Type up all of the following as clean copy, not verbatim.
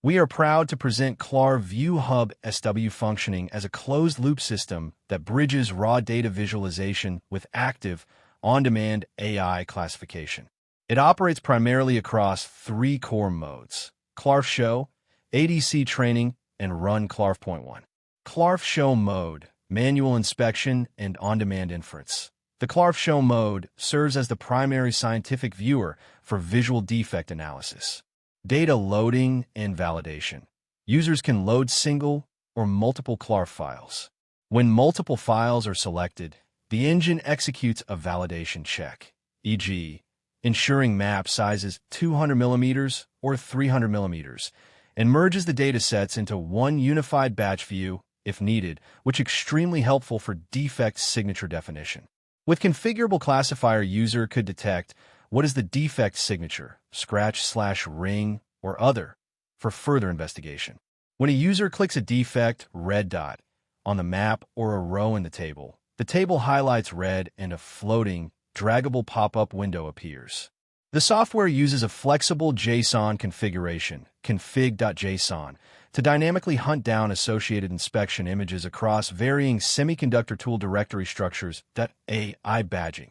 We are proud to present KLARF VIEW Hub SW functioning as a closed-loop system that bridges raw data visualization with active, on-demand AI classification. It operates primarily across three core modes: KLARF Show, ADC Training, and Run KLARF.1. KLARF Show mode, manual inspection and on-demand inference. The KLARF Show mode serves as the primary scientific viewer for visual defect analysis. Data loading and validation. Users can load single or multiple KLARF files. When multiple files are selected, the engine executes a validation check, e.g., ensuring map sizes 200 mm or 300 mm, and merges the datasets into one unified batch view if needed, which is extremely helpful for defect signature definition. With configurable classifier, user could detect what is the defect signature, scratch/ring, or other, for further investigation. When a user clicks a defect, red dot, on the map or a row in the table highlights red and a floating, draggable pop-up window appears. The software uses a flexible JSON configuration, config.json, to dynamically hunt down associated inspection images across varying semiconductor tool directory structures. AI badging.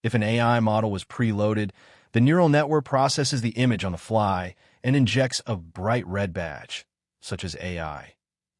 If an AI model was preloaded, the neural network processes the image on the fly and injects a bright red badge, such as AI,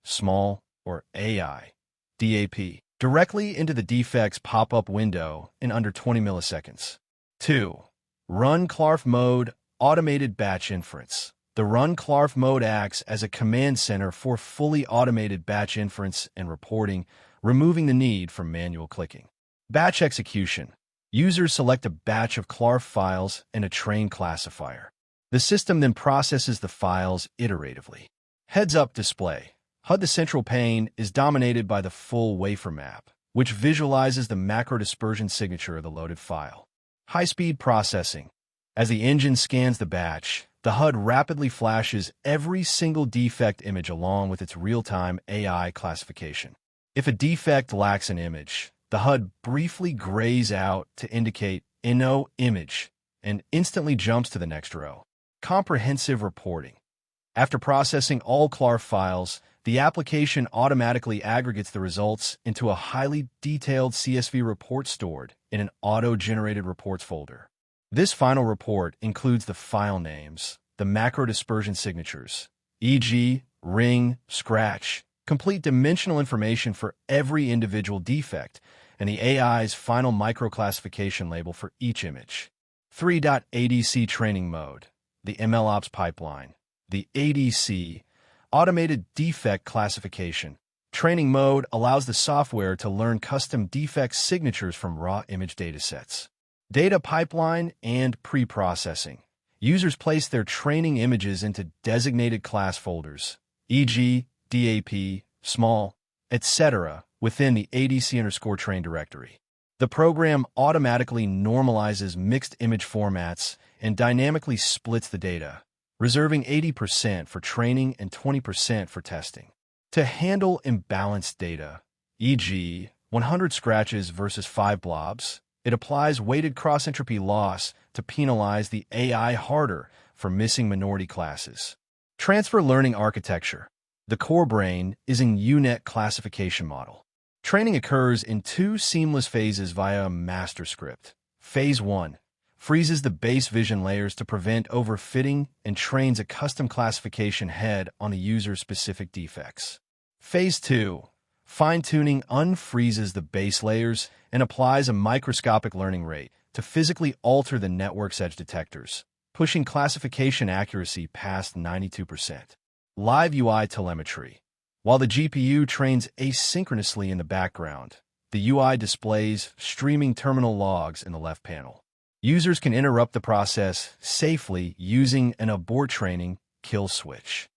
small, or AI, DAP, directly into the defect's pop-up window in under 20 milliseconds. 2. Run KLARF mode, automated batch inference. The Run KLARF mode acts as a command center for fully automated batch inference and reporting, removing the need for manual clicking. Batch execution. Users select a batch of KLARF files and a train classifier. The system then processes the files iteratively. Heads-up display. HUD. The central pane is dominated by the full wafer map, which visualizes the macro dispersion signature of the loaded file. High-speed processing. As the engine scans the batch, the HUD rapidly flashes every single defect image along with its real-time AI classification. If a defect lacks an image, the HUD briefly grays out to indicate no image and instantly jumps to the next row. Comprehensive reporting. After processing all KLARF files, the application automatically aggregates the results into a highly detailed CSV report stored in an auto-generated reports folder. This final report includes the file names, the macro dispersion signatures, e.g., ring, scratch, complete dimensional information for every individual defect, and the AI's final microclassification label for each image. 3. ADC Training mode. The MLOps pipeline. The ADC, automated defect classification. Training mode allows the software to learn custom defect signatures from raw image datasets. Data pipeline and pre-processing. Users place their training images into designated class folders, e.g., DAP, small, etc., within the ADC_train directory. The program automatically normalizes mixed image formats and dynamically splits the data, reserving 80% for training and 20% for testing. To handle imbalanced data, e.g., 100 scratches versus 5 blobs, it applies weighted cross-entropy loss to penalize the AI harder for missing minority classes. Transfer learning architecture. The core brain is in U-Net classification model. Training occurs in 2 seamless phases via a master script. Phase 1 freezes the base vision layers to prevent overfitting and trains a custom classification head on the user's specific defects. Phase 2 fine-tuning unfreezes the base layers and applies a microscopic learning rate to physically alter the network's edge detectors, pushing classification accuracy past 92%. Live UI telemetry. While the GPU trains asynchronously in the background, the UI displays streaming terminal logs in the left panel. Users can interrupt the process safely using an abort training kill switch.